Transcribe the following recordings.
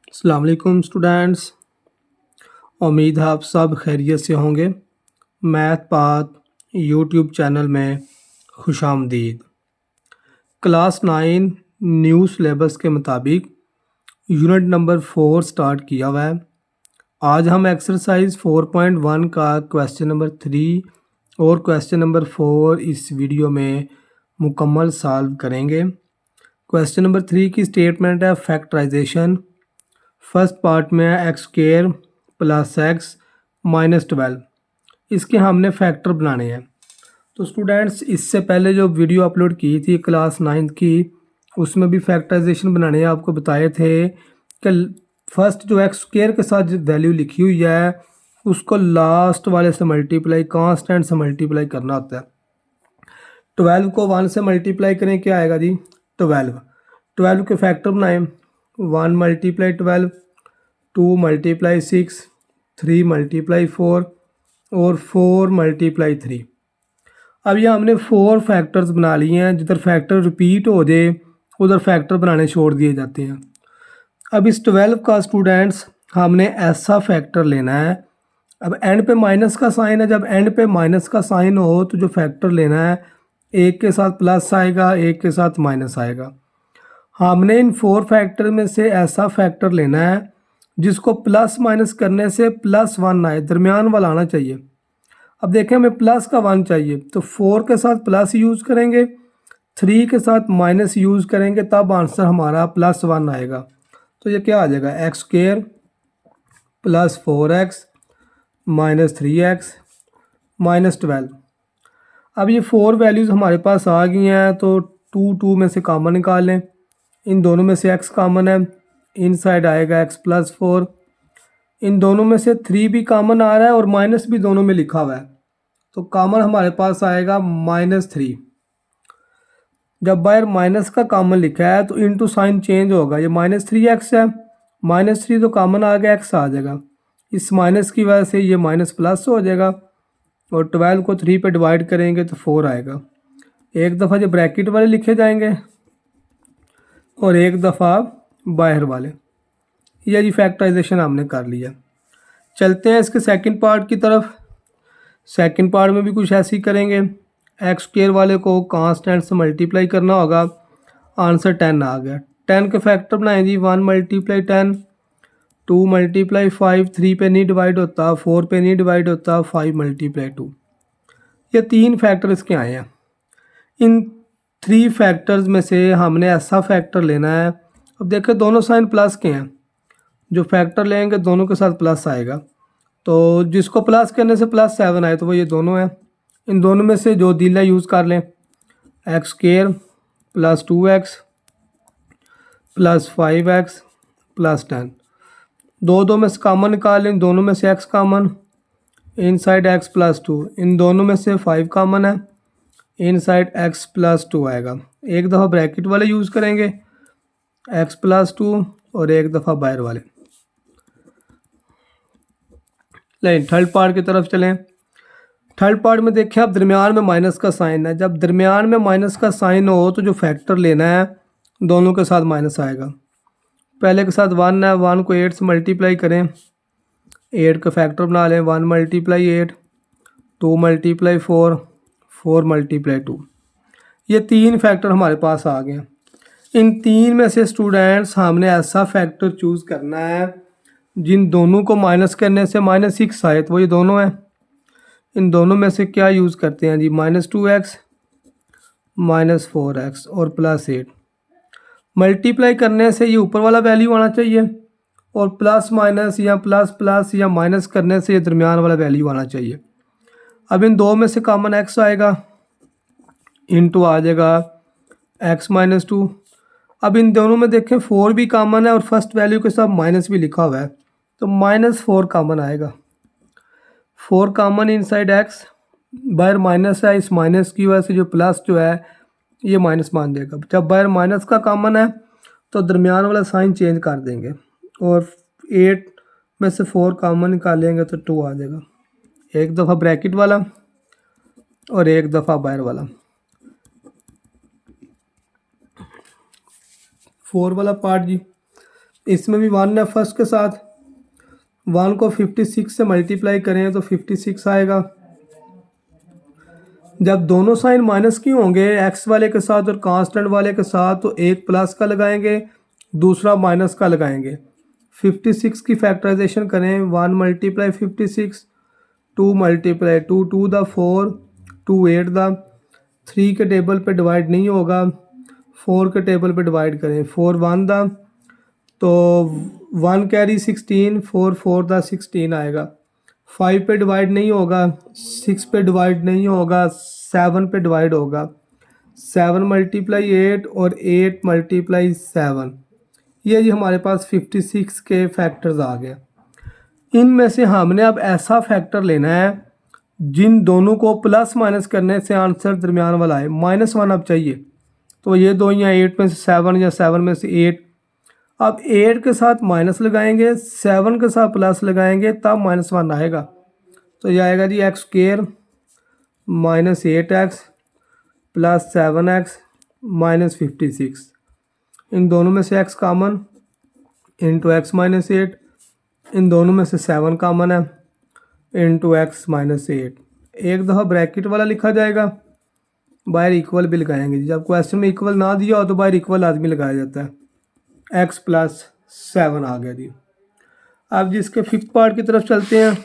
अस्सलाम वालेकुम स्टूडेंट्स। उम्मीद है आप सब खैरियत से होंगे। मैथ पाथ यूट्यूब चैनल में खुशामदीद। क्लास 9 न्यू सिलेबस के मुताबिक यूनिट नंबर 4 स्टार्ट किया हुआ है। आज हम एक्सरसाइज 4.1 का क्वेश्चन नंबर 3 और क्वेश्चन नंबर 4 इस वीडियो में मुकम्मल सॉल्व करेंगे। क्वेश्चन नंबर 3 की स्टेटमेंट है फैक्टराइजेशन। फर्स्ट पार्ट में है x square plus x minus 12। इसके हमने फैक्टर बनाने हैं। तो स्टूडेंट्स, इससे पहले जो वीडियो अपलोड की थी क्लास 9 की, उसमें भी फैक्टराइजेशन बनाने आपको बताए थे कि फर्स्ट जो एक्स स्क्वायर के साथ जो वैल्यू लिखी हुई है उसको लास्ट वाले से मल्टीप्लाई, कांस्टेंट से मल्टीप्लाई करना होता है। 12 को 1 से मल्टीप्लाई करें, क्या आएगा जी? 12। 12 के फैक्टर बनाएं। 1 मल्टीप्लाई 12, 2 मल्टीप्लाई 6, 3 मल्टीप्लाई 4 और 4 मल्टीप्लाई 3। अब ये हमने 4 फैक्टर्स बना लिए हैं। जिधर फैक्टर रिपीट हो जाए उधर फैक्टर बनाने छोड़ दिए जाते हैं। अब इस 12 का स्टूडेंट्स हमने ऐसा फैक्टर लेना है। अब एंड पे माइनस का साइन है, जब एंड पे माइनस का साइन हो तो जो फैक्टर लेना है, एक के साथ प्लस आएगा, एक के साथ माइनस आएगा। हमने इन 4 फैक्टर में से ऐसा फैक्टर लेना है जिसको प्लस माइनस करने से +1 आए, दरमियान वाला आना चाहिए। अब देखें, हमें प्लस का 1 चाहिए तो 4 के साथ प्लस यूज़ करेंगे, 3 के साथ माइनस यूज़ करेंगे, तब आंसर हमारा +1 आएगा। तो ये क्या आ जाएगा? X square plus 4x minus 3x minus 12। अब ये 4 वैल्यूज़ हमारे पास आ गई हैं, तो 2 में से कॉमन निकाल लें। इन दोनों में से x कॉमन है, इन साइड आएगा x प्लस 4। इन दोनों में से 3 भी कॉमन आ रहा है और माइनस भी दोनों में लिखा हुआ है, तो कॉमन हमारे पास आएगा -3। जब बाहर माइनस का कॉमन लिखा है तो इनटू साइन चेंज होगा, ये -3x है, -3 तो कॉमन आ गया, x आ जाएगा। इस माइनस की वजह से ये माइनस प्लस हो जाएगा और 12 को 3 पे डिवाइड करेंगे तो 4 आएगा। एक दफ़ा जो ब्रैकेट वाले लिखे जाएंगे और एक दफ़ा बाहर वाले। यह जी फैक्टराइजेशन हमने कर लिया। चलते हैं इसके सेकंड पार्ट की तरफ। सेकंड पार्ट में भी कुछ ऐसे ही करेंगे। एक्स स्क्वायर वाले को कांस्टेंट से मल्टीप्लाई करना होगा, आंसर 10 आ गया। 10 के फैक्टर बनाएं जी। 1 मल्टीप्लाई 10, 2 मल्टीप्लाई 5, 3 पे नहीं डिवाइड होता, 4 पे नहीं डिवाइड होता, 5 मल्टीप्लाई 2। ये 3 फैक्टर इसके आए हैं। इन 3 फैक्टर्स में से हमने ऐसा फैक्टर लेना है। अब देखिए दोनों साइन प्लस के हैं, जो फैक्टर लेंगे दोनों के साथ प्लस आएगा, तो जिसको प्लस करने से +7 आए तो वो ये दोनों हैं। इन दोनों में से जो दिला यूज़ कर लें, x square plus 2x plus 5x plus 10। दो में से कॉमन निकाल लें, दोनों में से x कॉमन, इन साइड x प्लस 2, इन दोनों में से 5 कॉमन है, इन साइड x प्लस 2 आएगा। एक दफ़ा ब्रैकेट वाले यूज़ करेंगे x प्लस 2 और एक दफ़ा बाहर वाले। लेकिन थर्ड पार्ट की तरफ चलें। थर्ड पार्ट में देखिए, अब दरमियान में माइनस का साइन है। जब दरमियान में माइनस का साइन हो तो जो फैक्टर लेना है दोनों के साथ माइनस आएगा। पहले के साथ 1 है, 1 को 8 से मल्टीप्लाई करें, 8 का फैक्टर बना लें। 1 मल्टीप्लाई 8, 2 मल्टीप्लाई 4, 4 मल्टीप्लाई 2। ये 3 फैक्टर हमारे पास आ गए। इन 3 में से स्टूडेंट्स हमने ऐसा फैक्टर चूज़ करना है जिन दोनों को माइनस करने से -6 आए, तो वो ये दोनों हैं। इन दोनों में से क्या यूज़ करते हैं जी? -2x -4x और +8। मल्टीप्लाई करने से ये ऊपर वाला वैल्यू आना चाहिए और प्लस माइनस या प्लस प्लस या माइनस करने से ये दरमियान वाला वैल्यू आना चाहिए। अब इन दो में से कॉमन x आएगा, इनटू आ जाएगा x-2। अब इन दोनों में देखें 4 भी कॉमन है और फर्स्ट वैल्यू के साथ माइनस भी लिखा हुआ है, तो -4 कॉमन आएगा। 4 कॉमन इन साइड एक्स, बाहर माइनस है, इस माइनस की वजह से जो प्लस जो है ये माइनस मान देगा। जब बाहर माइनस का कॉमन है तो दरमियान वाला साइन चेंज कर देंगे और 8 में से 4 कॉमन निकालेंगे तो 2 आ जाएगा। एक दफ़ा ब्रैकेट वाला और एक दफ़ा बाहर वाला। 4 वाला पार्ट जी, इसमें भी 1 है फर्स्ट के साथ। 1 को 56 से मल्टीप्लाई करें तो 56 आएगा। जब दोनों साइन माइनस की होंगे एक्स वाले के साथ और कांस्टेंट वाले के साथ, तो एक प्लस का लगाएंगे, दूसरा माइनस का लगाएंगे। 56 की फैक्टराइजेशन करें, 1 मल्टीप्लाई 56, 2 मल्टीप्लाई 2, 2 द 4, 2 8 द 3 के टेबल पे डिवाइड नहीं होगा, 4 के टेबल पे डिवाइड करें, 4 1 द, तो 1 कैरी 16, 4 4 द 16 आएगा। 5 पे डिवाइड नहीं होगा, 6 पे डिवाइड नहीं होगा, 7 पे डिवाइड होगा। 7 मल्टीप्लाई 8 और 8 मल्टीप्लाई 7, ये जी हमारे पास 56 के फैक्टर्स आ गए। इनमें से हमने अब ऐसा फैक्टर लेना है जिन दोनों को प्लस माइनस करने से आंसर दरमियान वाला है। -1 अब चाहिए, तो ये दो या 8 में से 7 या 7 में से 8। अब 8 के साथ माइनस लगाएंगे, 7 के साथ प्लस लगाएंगे, तब -1 आएगा। तो ये आएगा जी x square -8x plus 7x -56। इन दोनों में से x कॉमन, इंटू एक्स -8। इन दोनों में से 7 कॉमन है, इंटू एक्स -8। एक दफ़ा ब्रैकेट वाला लिखा जाएगा, बाहर इक्वल भी लगाएंगे। जब क्वेश्चन में इक्वल ना दिया हो तो बाहर इक्वल आदमी लगाया जाता है। x प्लस 7 आ गया जी। अब जिसके फिफ्थ पार्ट की तरफ चलते हैं।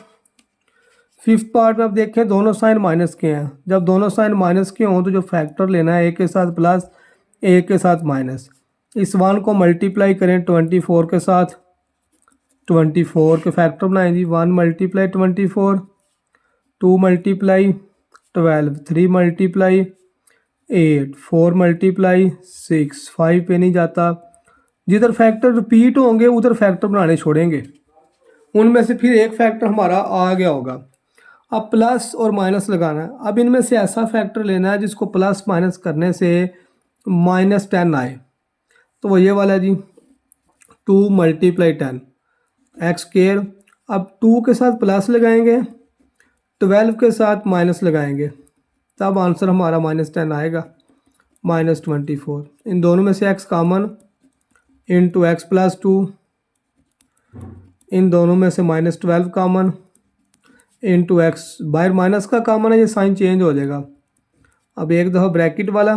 फिफ्थ पार्ट में अब देखें दोनों साइन माइनस के हैं। जब दोनों साइन माइनस के हों तो जो फैक्टर लेना है, एक के साथ प्लस एक के साथ माइनस। इस 1 को मल्टीप्लाई करें 24 के साथ, 24 के फैक्टर बनाएं जी। 1 मल्टीप्लाई 24, 2 मल्टीप्लाई 12, 3 मल्टीप्लाई 8, 4 मल्टीप्लाई 6, 5 पे नहीं जाता। जिधर फैक्टर रिपीट होंगे उधर फैक्टर बनाने छोड़ेंगे, उनमें से फिर एक फैक्टर हमारा आ गया होगा। अब प्लस और माइनस लगाना है। अब इनमें से ऐसा फैक्टर लेना है जिसको प्लस माइनस करने से -10 आए, तो वो ये वाला जी। 2 मल्टीप्लाई 10 एक्स स्क्वायर। अब 2 के साथ प्लस लगाएंगे, 12 के साथ माइनस लगाएंगे, तब आंसर हमारा -10 आएगा, -24। इन दोनों में से x common, into x plus 2। इन दोनों में से -12 कॉमन, इंटू एक्स। बाहर माइनस का कॉमन है, ये साइन चेंज हो जाएगा। अब एक दफ़ा ब्रैकेट वाला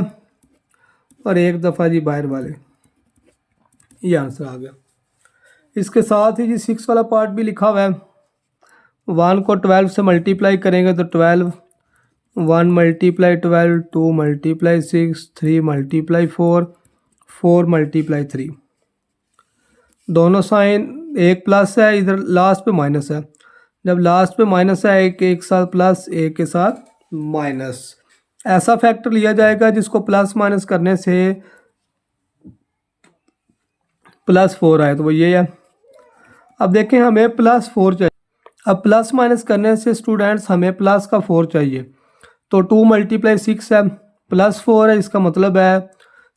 और एक दफ़ा जी बाहर वाले, ये आंसर आ गया। इसके साथ ही जी 6 वाला पार्ट भी लिखा हुआ है। 1 को 12 से मल्टीप्लाई करेंगे तो 12, 1 मल्टीप्लाई 12, 2 मल्टीप्लाई 6, 3 मल्टीप्लाई 4, 4 मल्टीप्लाई 3। दोनों साइन एक प्लस है, इधर लास्ट पे माइनस है। जब लास्ट पे माइनस है, एक एक साथ प्लस एक के साथ माइनस। ऐसा फैक्टर लिया जाएगा जिसको प्लस माइनस करने से +4 आए, तो वो ये है। अब देखें हमें +4 चाहिए। अब प्लस माइनस करने से स्टूडेंट्स हमें प्लस का 4 चाहिए, तो 2 मल्टीप्लाई 6 है, +4 है। इसका मतलब है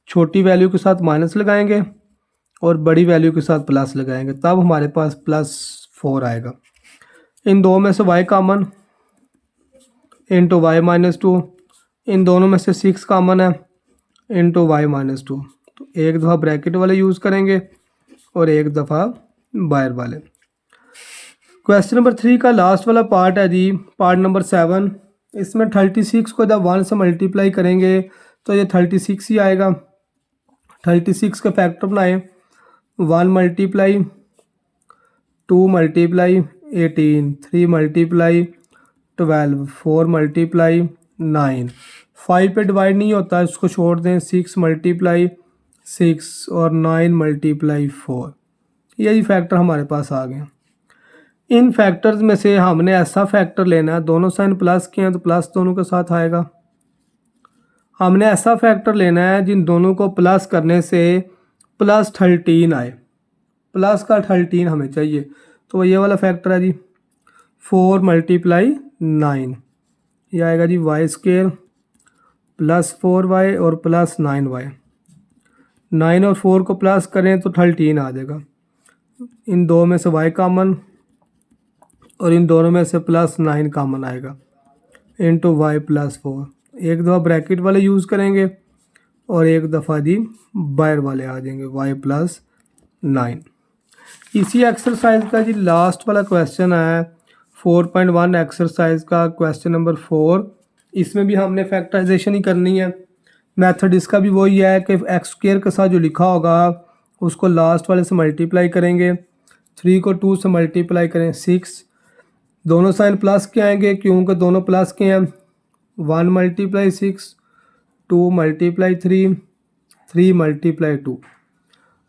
छोटी वैल्यू के साथ माइनस लगाएंगे और बड़ी वैल्यू के साथ प्लस लगाएंगे, तब हमारे पास +4 आएगा। इन दो में से y कॉमन, इंटू वाई -2। इन दोनों में से 6 कॉमन है, इंटू वाई -2। तो एक दफ़ा ब्रैकेट वाले यूज़ करेंगे और एक दफ़ा बाहर वाले। क्वेश्चन नंबर 3 का लास्ट वाला पार्ट है जी, पार्ट नंबर 7। इसमें 36 को जब 1 से मल्टीप्लाई करेंगे तो ये 36 ही आएगा। 36 के फैक्टर बनाए, 1 मल्टीप्लाई 2 मल्टीप्लाई 18, 3 मल्टीप्लाई 12, 4 मल्टीप्लाई 9। 5 पे डिवाइड नहीं होता, इसको छोड़ दें। 6 मल्टीप्लाई 6 और 9 मल्टीप्लाई 4। यही फैक्टर हमारे पास आ गए। इन फैक्टर्स में से हमने ऐसा फैक्टर लेना है, दोनों साइन प्लस के हैं तो प्लस दोनों के साथ आएगा। हमने ऐसा फैक्टर लेना है जिन दोनों को प्लस करने से +13 आए, प्लस का 13 हमें चाहिए, तो ये वाला फैक्टर है जी। 4 मल्टीप्लाई 9, ये आएगा जी वाई स्क्वायर प्लस 4y और प्लस 9y। 9 और 4 को प्लस करें तो 13 आ जाएगा। इन दो में से y कॉमन और इन दोनों में से +9 कॉमन आएगा, इंटू वाई +4। एक दफ़ा ब्रैकेट वाले यूज़ करेंगे और एक दफ़ा जी बाहर वाले आ जाएंगे, y +9। इसी एक्सरसाइज का जी लास्ट वाला क्वेश्चन है 4.1 एक्सरसाइज का क्वेश्चन नंबर 4। इसमें भी हमने फैक्टराइजेशन ही करनी है। मेथड इसका भी वही है कि एक्स स्क्वायर के साथ जो लिखा होगा उसको लास्ट वाले से मल्टीप्लाई करेंगे, 3 को 2 से मल्टीप्लाई करें 6, दोनों साइन प्लस के आएंगे क्योंकि दोनों प्लस के हैं। 1 मल्टीप्लाई 6, 2 मल्टीप्लाई 3, 3 मल्टीप्लाई 2।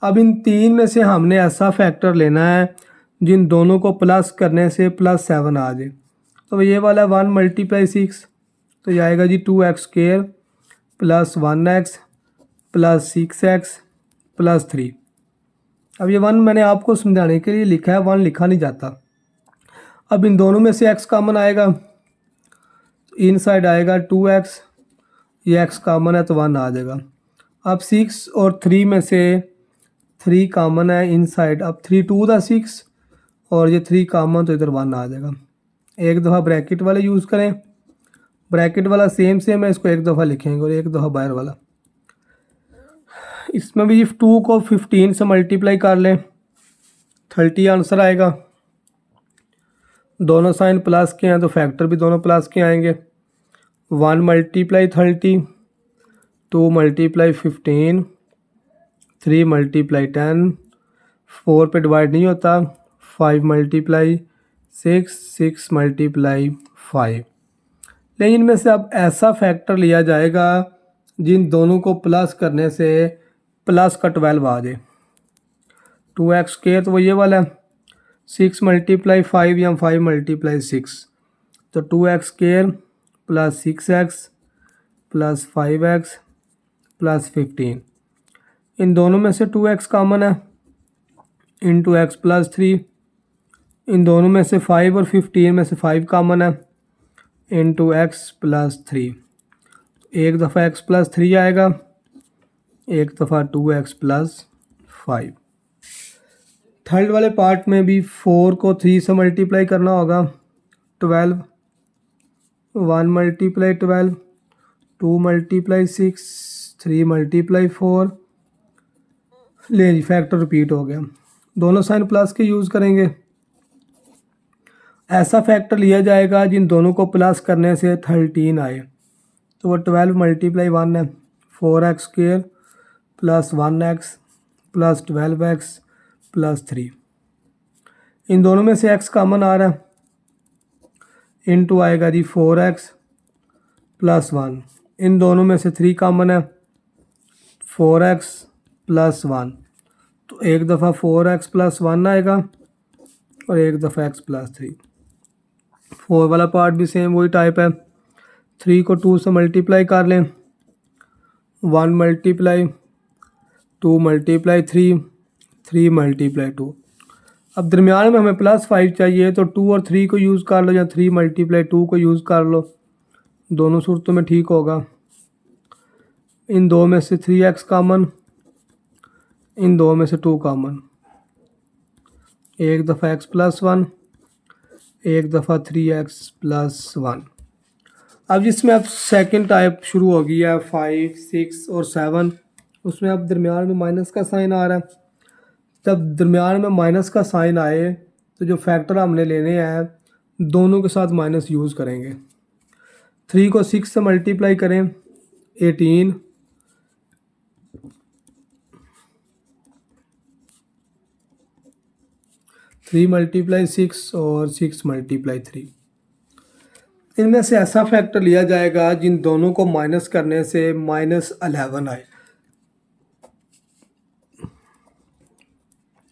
अब इन तीन में से हमने ऐसा फैक्टर लेना है जिन दोनों को प्लस करने से +7 आ जाए। तो ये वाला 1 मल्टीप्लाई 6 तो जाएगा जी 2x square plus 1x plus 6x plus 3। अब ये 1 मैंने आपको समझाने के लिए लिखा है, 1 लिखा नहीं जाता। अब इन दोनों में से x कॉमन आएगा, इन साइड आएगा 2x, ये x कॉमन है तो 1 आ जाएगा। अब 6 और 3 में से 3 कॉमन है इन साइड, अब 3 2 दा 6 और ये 3 कॉमन तो इधर 1 आ जाएगा। एक दफ़ा ब्रैकेट वाले यूज़ करें, ब्रैकेट वाला सेम है, इसको एक दफ़ा लिखेंगे और एक दफ़ा बाहर वाला। इसमें भी 2 को 15 से मल्टीप्लाई कर लें 30 आंसर आएगा। दोनों साइन प्लस के हैं तो फैक्टर भी दोनों प्लस के आएंगे। 1 मल्टीप्लाई 30, 2 मल्टीप्लाई 15, 3 मल्टीप्लाई 10, 4 पे डिवाइड नहीं होता, 5 मल्टीप्लाई 6, 6 मल्टीप्लाई 5। लेकिन इनमें से अब ऐसा फैक्टर लिया जाएगा जिन दोनों को प्लस करने से प्लस का 12 आ जाए। 2x स्क्वायर तो वो ये वाला है, 6 मल्टीप्लाई 5 या 5 मल्टीप्लाई 6, तो 2x square plus 6x plus 5x plus 15। इन दोनों में से 2x कॉमन है, इंटू x प्लस 3। इन दोनों में से 5 और 15 में से 5 कॉमन है, इंटू x प्लस 3। एक दफ़ा x प्लस 3 आएगा, एक दफ़ा 2x प्लस 5। थर्ड वाले पार्ट में भी 4 को 3 से मल्टीप्लाई करना होगा, 12, 1 मल्टीप्लाई 12, 2 मल्टीप्लाई 6, 3 मल्टीप्लाई 4। ले जी फैक्टर रिपीट हो गया। दोनों साइन प्लस के यूज़ करेंगे। ऐसा फैक्टर लिया जाएगा जिन दोनों को प्लस करने से 13 आए, तो वो 12 मल्टीप्लाई 1 है, 4x square plus 1x plus 12x plus 3। इन दोनों में से x कॉमन आ रहा है, इंटू आएगा जी 4x प्लस 1। इन दोनों में से 3 कॉमन है, 4x प्लस 1, तो एक दफ़ा 4x प्लस 1 आएगा और एक दफ़ा x प्लस 3। 4 वाला पार्ट भी सेम वही टाइप है। 3 को 2 से मल्टीप्लाई कर लें, 1 मल्टीप्लाई 2 मल्टीप्लाई 3, 3 मल्टीप्लाई 2। अब दरमियान में हमें +5 चाहिए तो 2 और 3 को यूज़ कर लो या 3 मल्टीप्लाई 2 को यूज़ कर लो, दोनों सूरतों में ठीक होगा। इन दो में से 3x कॉमन, इन दो में से 2 कॉमन, एक दफ़ा x प्लस 1, एक दफ़ा 3x प्लस 1। अब जिसमें अब सेकंड टाइप शुरू हो गया 5, 6 और 7, उसमें अब दरमियान में माइनस का साइन आ रहा है। जब दरमियान में माइनस का साइन आए तो जो फैक्टर हमने लेने हैं दोनों के साथ माइनस यूज़ करेंगे। 3 को 6 से मल्टीप्लाई करें 18, 3 मल्टीप्लाई 6 और 6 मल्टीप्लाई 3। इनमें से ऐसा फैक्टर लिया जाएगा जिन दोनों को माइनस करने से -11 आए।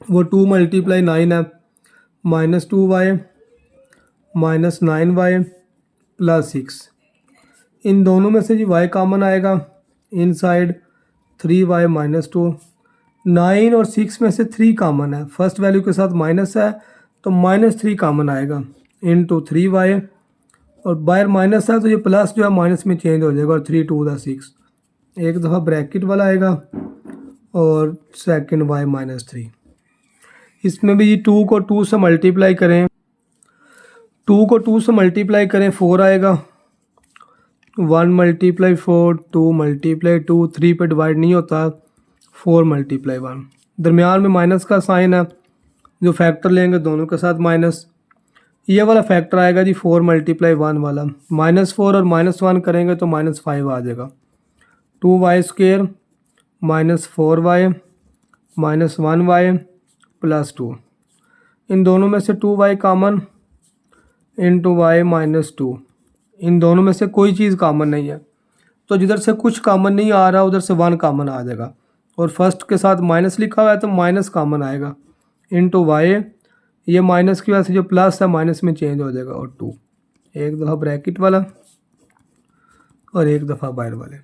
वो 2 मल्टीप्लाई 9 है, -2y -9y प्लस 6। इन दोनों में से जी y कॉमन आएगा, इन साइड 3y -2। 9 और 6 में से 3 कॉमन है, फर्स्ट वैल्यू के साथ माइनस है तो -3 कॉमन आएगा, इंटू 3y, और बाहर माइनस है तो ये प्लस जो है माइनस में चेंज हो जाएगा और 3 2 दा 6। एक दफ़ा ब्रैकेट वाला आएगा और सेकंड y -3। इसमें भी 2 को 2 से मल्टीप्लाई करें, 2 को 2 से मल्टीप्लाई करें 4 आएगा, 1 मल्टीप्लाई 4, 2 मल्टीप्लाई 2, 3 पे डिवाइड नहीं होता, 4 मल्टीप्लाई 1। दरमियान में माइनस का साइन है, जो फैक्टर लेंगे दोनों के साथ माइनस। ये वाला फैक्टर आएगा जी 4 मल्टीप्लाई 1 वाला, -4 और -1 करेंगे तो -5 आ जाएगा। 2y² -4y -1y +2। इन दोनों में से 2y कॉमन, इंटू y -2। इन दोनों में से कोई चीज़ कॉमन नहीं है, तो जिधर से कुछ कॉमन नहीं आ रहा उधर से 1 कॉमन आ जाएगा। और फर्स्ट के साथ माइनस लिखा हुआ है तो माइनस कॉमन आएगा, इंटू y। ये माइनस की वजह से जो प्लस है माइनस में चेंज हो जाएगा, और 2। एक दफ़ा ब्रैकेट वाला और एक दफ़ा बाहर वाले।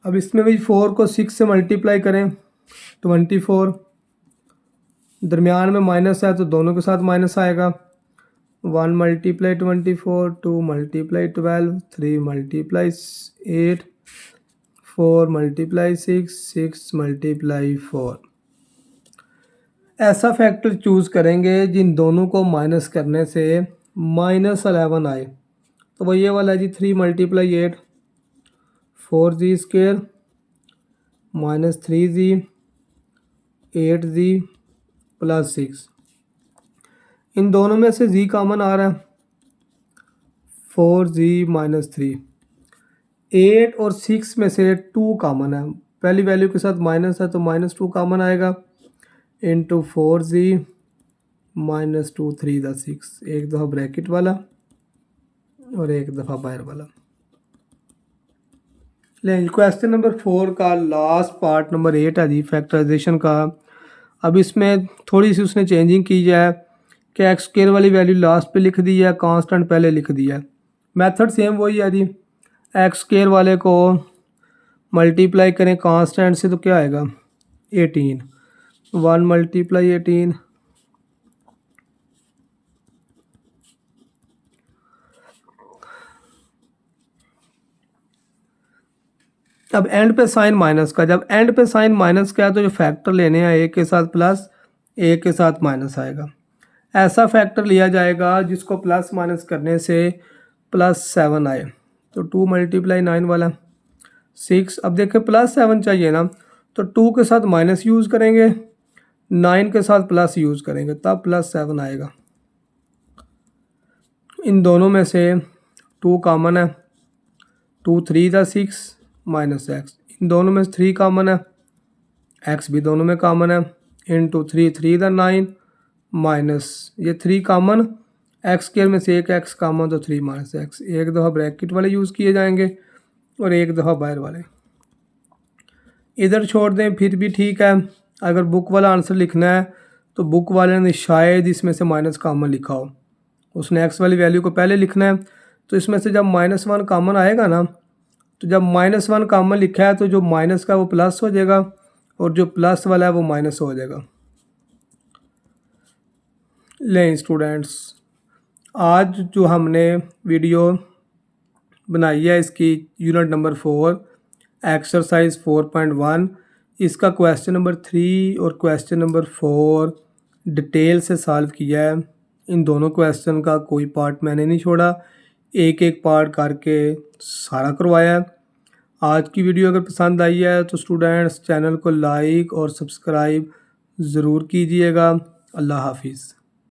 अब इसमें भी 4 को 6 से मल्टीप्लाई करें 24, दरमियान में माइनस है तो दोनों के साथ माइनस आएगा। 1 multiply 24, 2 multiply 12, 3 multiply 8, 4 multiply 6, 6 multiply 4। ऐसा फैक्टर चूज़ करेंगे जिन दोनों को माइनस करने से -11 आए, तो वो ये वाला है जी 3 मल्टीप्लाई 8, 4z² -3z 8z +6। इन दोनों में से z कॉमन आ रहा है, 4z -3। 8 और 6 में से 2 कॉमन है, पहली वैल्यू के साथ माइनस है तो -2 कॉमन आएगा, इंटू 4z -2 3 दा 6। एक दफ़ा ब्रैकेट वाला और एक दफ़ा बाहर वाला। लेकिन क्वेश्चन नंबर 4 का लास्ट पार्ट नंबर 8 है जी फैक्टराइजेशन का। अब इसमें थोड़ी सी उसने चेंजिंग की है कि x² वाली वैल्यू लास्ट पे लिख दी है, कांस्टेंट पहले लिख दिया है। मेथड सेम वही है जी, x² वाले को मल्टीप्लाई करें कांस्टेंट से तो क्या आएगा 18, 1 मल्टीप्लाई 18, अब एंड पे साइन माइनस का, जब एंड पे साइन माइनस का है तो जो फैक्टर लेने हैं एक के साथ प्लस एक के साथ माइनस आएगा। ऐसा फैक्टर लिया जाएगा जिसको प्लस माइनस करने से +7 आए, तो 2 मल्टीप्लाई 9 वाला 6। अब देखें +7 चाहिए ना, तो 2 के साथ माइनस यूज़ करेंगे, 9 के साथ प्लस यूज़ करेंगे, तब +7 आएगा। इन दोनों में से 2 कॉमन है, 2 3 दा 6 -x। इन दोनों में से 3 कॉमन है, x भी दोनों में कॉमन है, इंटू 3 3 दा 9 माइनस ये 3 कॉमन, x² में से एक x कॉमन तो 3 -x। एक दफ़ा ब्रैकेट वाले यूज़ किए जाएंगे और एक दफ़ा बाहर वाले। इधर छोड़ दें फिर भी ठीक है। अगर बुक वाला आंसर लिखना है तो बुक वाले ने शायद इसमें से माइनस कॉमन लिखा हो, उसने x वाली वैल्यू को पहले लिखना है, तो इसमें से जब -1 कॉमन आएगा ना, तो जब -1 कॉमन लिखा है तो जो माइनस का वो प्लस हो जाएगा और जो प्लस वाला है वो माइनस हो जाएगा। लें स्टूडेंट्स, आज जो हमने वीडियो बनाई है इसकी यूनिट नंबर 4 एक्सरसाइज 4.1, इसका क्वेश्चन नंबर 3 और क्वेश्चन नंबर 4 डिटेल से सॉल्व किया है। इन दोनों क्वेश्चन का कोई पार्ट मैंने नहीं छोड़ा, एक एक पार्ट करके सारा करवाया है। आज की वीडियो अगर पसंद आई है तो स्टूडेंट्स चैनल को लाइक और सब्सक्राइब ज़रूर कीजिएगा। अल्लाह हाफिज़।